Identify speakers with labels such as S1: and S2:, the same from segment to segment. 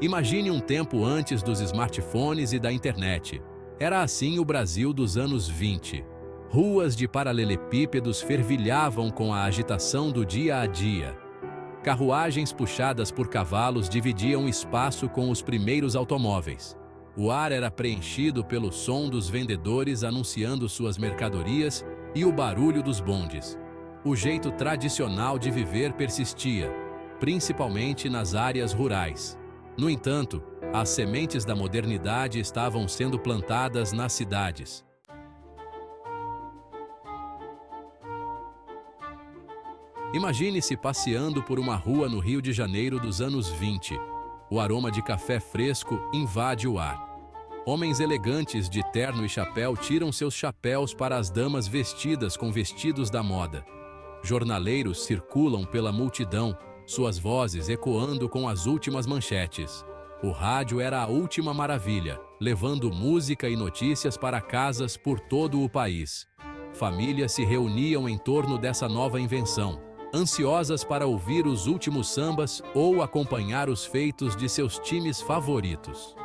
S1: Imagine um tempo antes dos smartphones e da internet. Era assim o Brasil dos anos 20. Ruas de paralelepípedos fervilhavam com a agitação do dia a dia. Carruagens puxadas por cavalos dividiam espaço com os primeiros automóveis. O ar era preenchido pelo som dos vendedores anunciando suas mercadorias e o barulho dos bondes. O jeito tradicional de viver persistia, principalmente nas áreas rurais. No entanto, as sementes da modernidade estavam sendo plantadas nas cidades. Imagine-se passeando por uma rua no Rio de Janeiro dos anos 20. O aroma de café fresco invade o ar. Homens elegantes de terno e chapéu tiram seus chapéus para as damas vestidas com vestidos da moda. Jornaleiros circulam pela multidão, suas vozes ecoando com as últimas manchetes. O rádio era a última maravilha, levando música e notícias para casas por todo o país. Famílias se reuniam em torno dessa nova invenção, ansiosas para ouvir os últimos sambas ou acompanhar os feitos de seus times favoritos.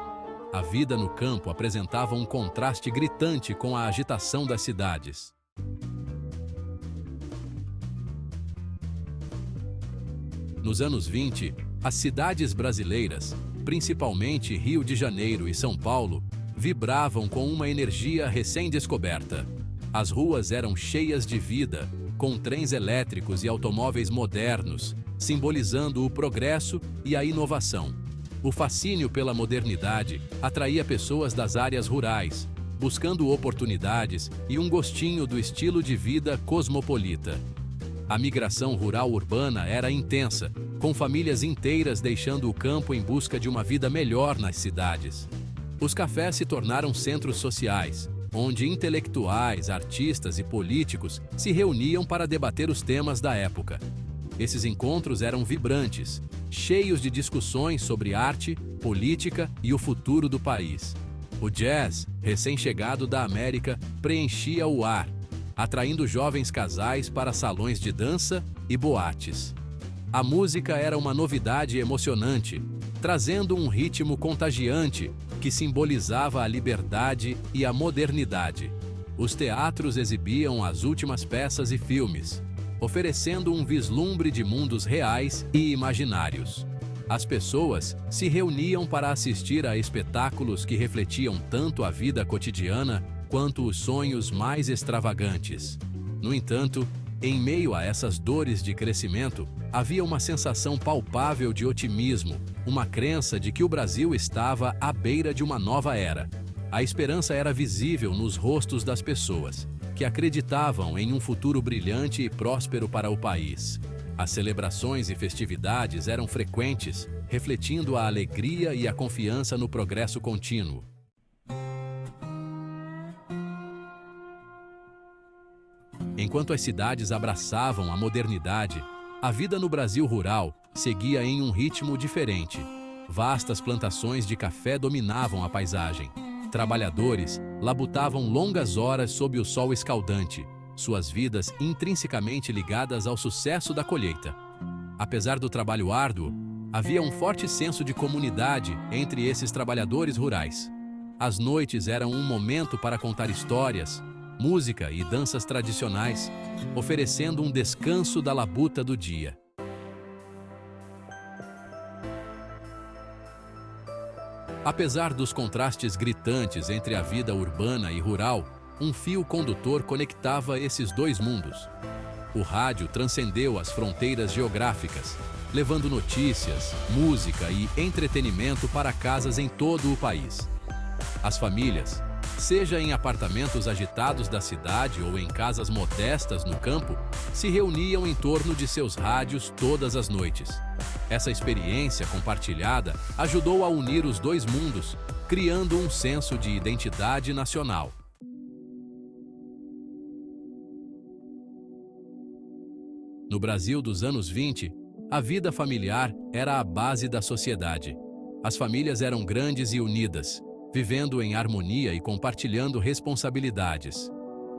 S1: A vida no campo apresentava um contraste gritante com a agitação das cidades. Nos anos 20, as cidades brasileiras, principalmente Rio de Janeiro e São Paulo, vibravam com uma energia recém-descoberta. As ruas eram cheias de vida, com trens elétricos e automóveis modernos, simbolizando o progresso e a inovação. O fascínio pela modernidade atraía pessoas das áreas rurais, buscando oportunidades e um gostinho do estilo de vida cosmopolita. A migração rural-urbana era intensa, com famílias inteiras deixando o campo em busca de uma vida melhor nas cidades. Os cafés se tornaram centros sociais, onde intelectuais, artistas e políticos se reuniam para debater os temas da época. Esses encontros eram vibrantes, cheios de discussões sobre arte, política e o futuro do país. O jazz, recém-chegado da América, preenchia o ar, atraindo jovens casais para salões de dança e boates. A música era uma novidade emocionante, trazendo um ritmo contagiante que simbolizava a liberdade e a modernidade. Os teatros exibiam as últimas peças e filmes, oferecendo um vislumbre de mundos reais e imaginários. As pessoas se reuniam para assistir a espetáculos que refletiam tanto a vida cotidiana quanto os sonhos mais extravagantes. No entanto, em meio a essas dores de crescimento, havia uma sensação palpável de otimismo, uma crença de que o Brasil estava à beira de uma nova era. A esperança era visível nos rostos das pessoas, que acreditavam em um futuro brilhante e próspero para o país. As celebrações e festividades eram frequentes, refletindo a alegria e a confiança no progresso contínuo. Enquanto as cidades abraçavam a modernidade, a vida no Brasil rural seguia em um ritmo diferente. Vastas plantações de café dominavam a paisagem. Trabalhadores labutavam longas horas sob o sol escaldante, suas vidas intrinsecamente ligadas ao sucesso da colheita. Apesar do trabalho árduo, havia um forte senso de comunidade entre esses trabalhadores rurais. As noites eram um momento para contar histórias, música e danças tradicionais, oferecendo um descanso da labuta do dia. Apesar dos contrastes gritantes entre a vida urbana e rural, um fio condutor conectava esses dois mundos. O rádio transcendeu as fronteiras geográficas, levando notícias, música e entretenimento para casas em todo o país. As famílias, seja em apartamentos agitados da cidade ou em casas modestas no campo, se reuniam em torno de seus rádios todas as noites. Essa experiência compartilhada ajudou a unir os dois mundos, criando um senso de identidade nacional. No Brasil dos anos 20, a vida familiar era a base da sociedade. As famílias eram grandes e unidas, vivendo em harmonia e compartilhando responsabilidades.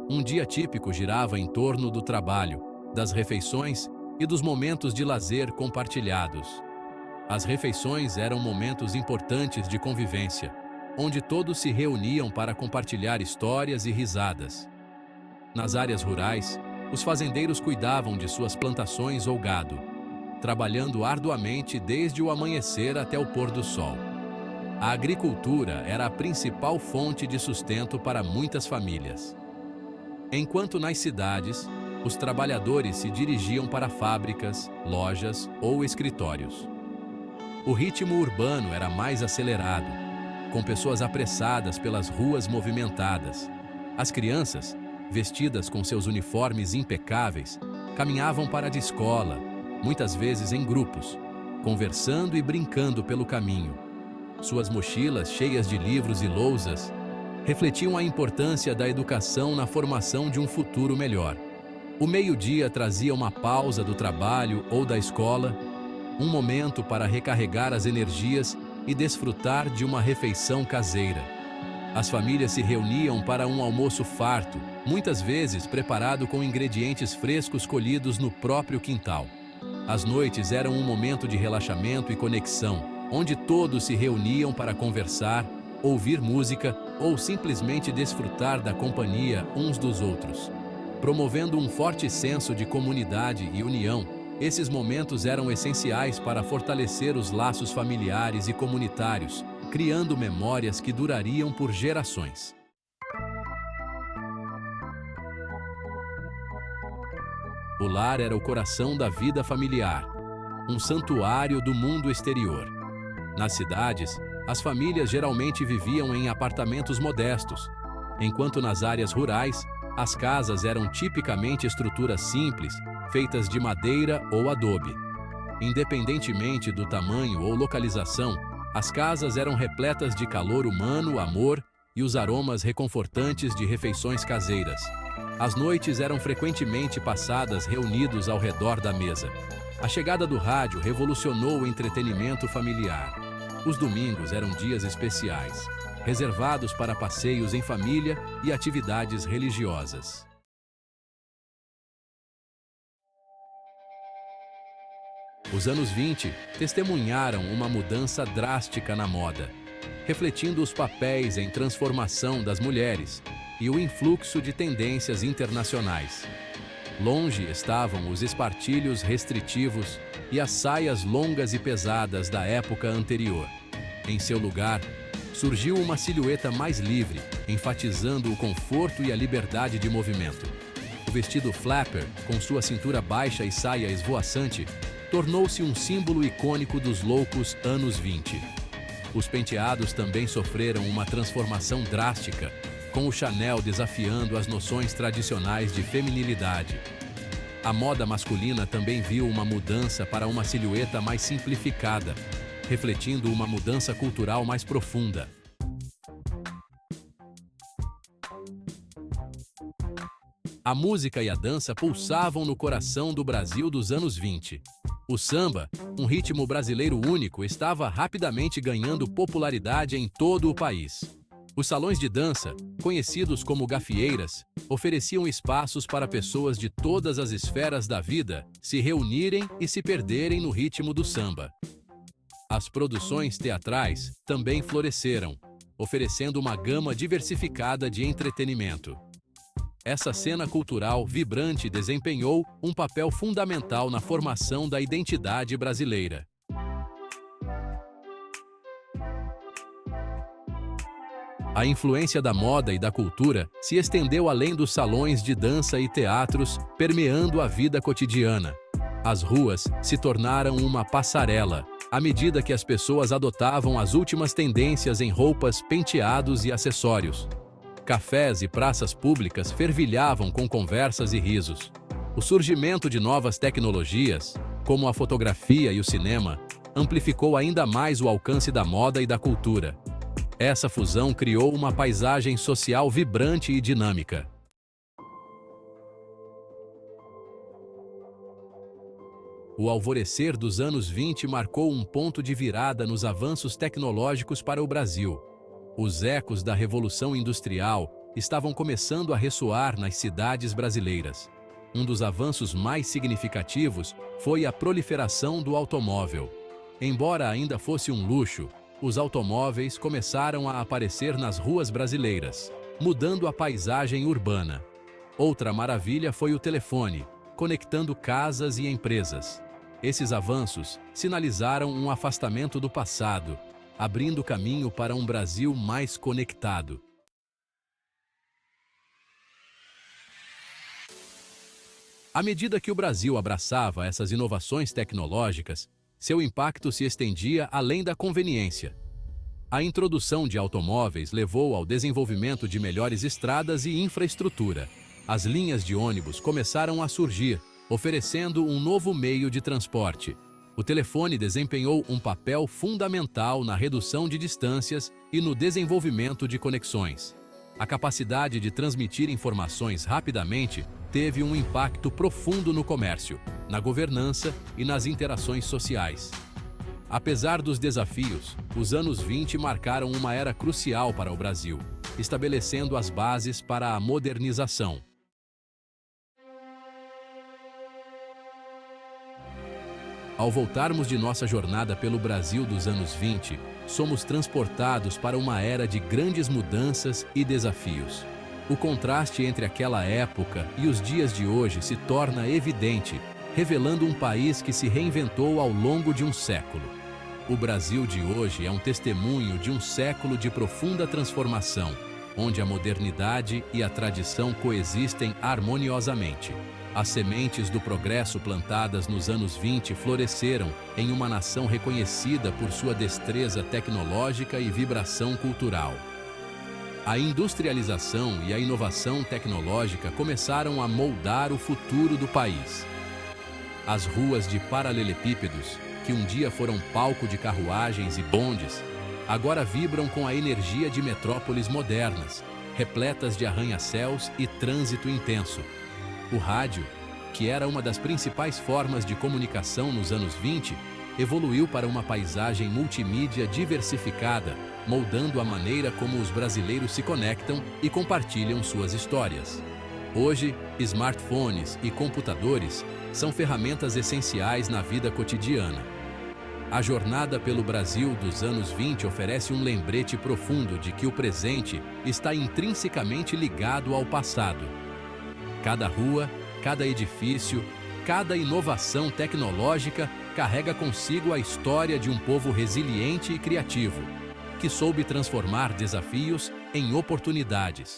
S1: Um dia típico girava em torno do trabalho, das refeições e dos momentos de lazer compartilhados. As refeições eram momentos importantes de convivência, onde todos se reuniam para compartilhar histórias e risadas. Nas áreas rurais, os fazendeiros cuidavam de suas plantações ou gado, trabalhando arduamente desde o amanhecer até o pôr do sol. A agricultura era a principal fonte de sustento para muitas famílias. Enquanto nas cidades, os trabalhadores se dirigiam para fábricas, lojas ou escritórios. O ritmo urbano era mais acelerado, com pessoas apressadas pelas ruas movimentadas. As crianças, vestidas com seus uniformes impecáveis, caminhavam para a escola, muitas vezes em grupos, conversando e brincando pelo caminho. Suas mochilas, cheias de livros e lousas, refletiam a importância da educação na formação de um futuro melhor. O meio-dia trazia uma pausa do trabalho ou da escola, um momento para recarregar as energias e desfrutar de uma refeição caseira. As famílias se reuniam para um almoço farto, muitas vezes preparado com ingredientes frescos colhidos no próprio quintal. As noites eram um momento de relaxamento e conexão, onde todos se reuniam para conversar, ouvir música ou simplesmente desfrutar da companhia uns dos outros. Promovendo um forte senso de comunidade e união, esses momentos eram essenciais para fortalecer os laços familiares e comunitários, criando memórias que durariam por gerações. O lar era o coração da vida familiar, um santuário do mundo exterior. Nas cidades, as famílias geralmente viviam em apartamentos modestos, enquanto nas áreas rurais, as casas eram tipicamente estruturas simples, feitas de madeira ou adobe. Independentemente do tamanho ou localização, as casas eram repletas de calor humano, amor e os aromas reconfortantes de refeições caseiras. As noites eram frequentemente passadas reunidos ao redor da mesa. A chegada do rádio revolucionou o entretenimento familiar. Os domingos eram dias especiais, reservados para passeios em família e atividades religiosas. Os anos 20 testemunharam uma mudança drástica na moda, refletindo os papéis em transformação das mulheres e o influxo de tendências internacionais. Longe estavam os espartilhos restritivos e as saias longas e pesadas da época anterior. Em seu lugar, surgiu uma silhueta mais livre, enfatizando o conforto e a liberdade de movimento. O vestido flapper, com sua cintura baixa e saia esvoaçante, tornou-se um símbolo icônico dos loucos anos 20. Os penteados também sofreram uma transformação drástica, com o Chanel desafiando as noções tradicionais de feminilidade. A moda masculina também viu uma mudança para uma silhueta mais simplificada, refletindo uma mudança cultural mais profunda. A música e a dança pulsavam no coração do Brasil dos anos 20. O samba, um ritmo brasileiro único, estava rapidamente ganhando popularidade em todo o país. Os salões de dança, conhecidos como gafieiras, ofereciam espaços para pessoas de todas as esferas da vida se reunirem e se perderem no ritmo do samba. As produções teatrais também floresceram, oferecendo uma gama diversificada de entretenimento. Essa cena cultural vibrante desempenhou um papel fundamental na formação da identidade brasileira. A influência da moda e da cultura se estendeu além dos salões de dança e teatros, permeando a vida cotidiana. As ruas se tornaram uma passarela, à medida que as pessoas adotavam as últimas tendências em roupas, penteados e acessórios. Cafés e praças públicas fervilhavam com conversas e risos. O surgimento de novas tecnologias, como a fotografia e o cinema, amplificou ainda mais o alcance da moda e da cultura. Essa fusão criou uma paisagem social vibrante e dinâmica. O alvorecer dos anos 20 marcou um ponto de virada nos avanços tecnológicos para o Brasil. Os ecos da Revolução Industrial estavam começando a ressoar nas cidades brasileiras. Um dos avanços mais significativos foi a proliferação do automóvel. Embora ainda fosse um luxo, os automóveis começaram a aparecer nas ruas brasileiras, mudando a paisagem urbana. Outra maravilha foi o telefone, conectando casas e empresas. Esses avanços sinalizaram um afastamento do passado, abrindo caminho para um Brasil mais conectado. À medida que o Brasil abraçava essas inovações tecnológicas, seu impacto se estendia além da conveniência. A introdução de automóveis levou ao desenvolvimento de melhores estradas e infraestrutura. As linhas de ônibus começaram a surgir, oferecendo um novo meio de transporte. O telefone desempenhou um papel fundamental na redução de distâncias e no desenvolvimento de conexões. A capacidade de transmitir informações rapidamente teve um impacto profundo no comércio, na governança e nas interações sociais. Apesar dos desafios, os anos 20 marcaram uma era crucial para o Brasil, estabelecendo as bases para a modernização. Ao voltarmos de nossa jornada pelo Brasil dos anos 20, somos transportados para uma era de grandes mudanças e desafios. O contraste entre aquela época e os dias de hoje se torna evidente, revelando um país que se reinventou ao longo de um século. O Brasil de hoje é um testemunho de um século de profunda transformação, onde a modernidade e a tradição coexistem harmoniosamente. As sementes do progresso plantadas nos anos 20 floresceram em uma nação reconhecida por sua destreza tecnológica e vibração cultural. A industrialização e a inovação tecnológica começaram a moldar o futuro do país. As ruas de paralelepípedos, que um dia foram palco de carruagens e bondes, agora vibram com a energia de metrópoles modernas, repletas de arranha-céus e trânsito intenso. O rádio, que era uma das principais formas de comunicação nos anos 20, evoluiu para uma paisagem multimídia diversificada, moldando a maneira como os brasileiros se conectam e compartilham suas histórias. Hoje, smartphones e computadores são ferramentas essenciais na vida cotidiana. A jornada pelo Brasil dos anos 20 oferece um lembrete profundo de que o presente está intrinsecamente ligado ao passado. Cada rua, cada edifício, cada inovação tecnológica carrega consigo a história de um povo resiliente e criativo, que soube transformar desafios em oportunidades.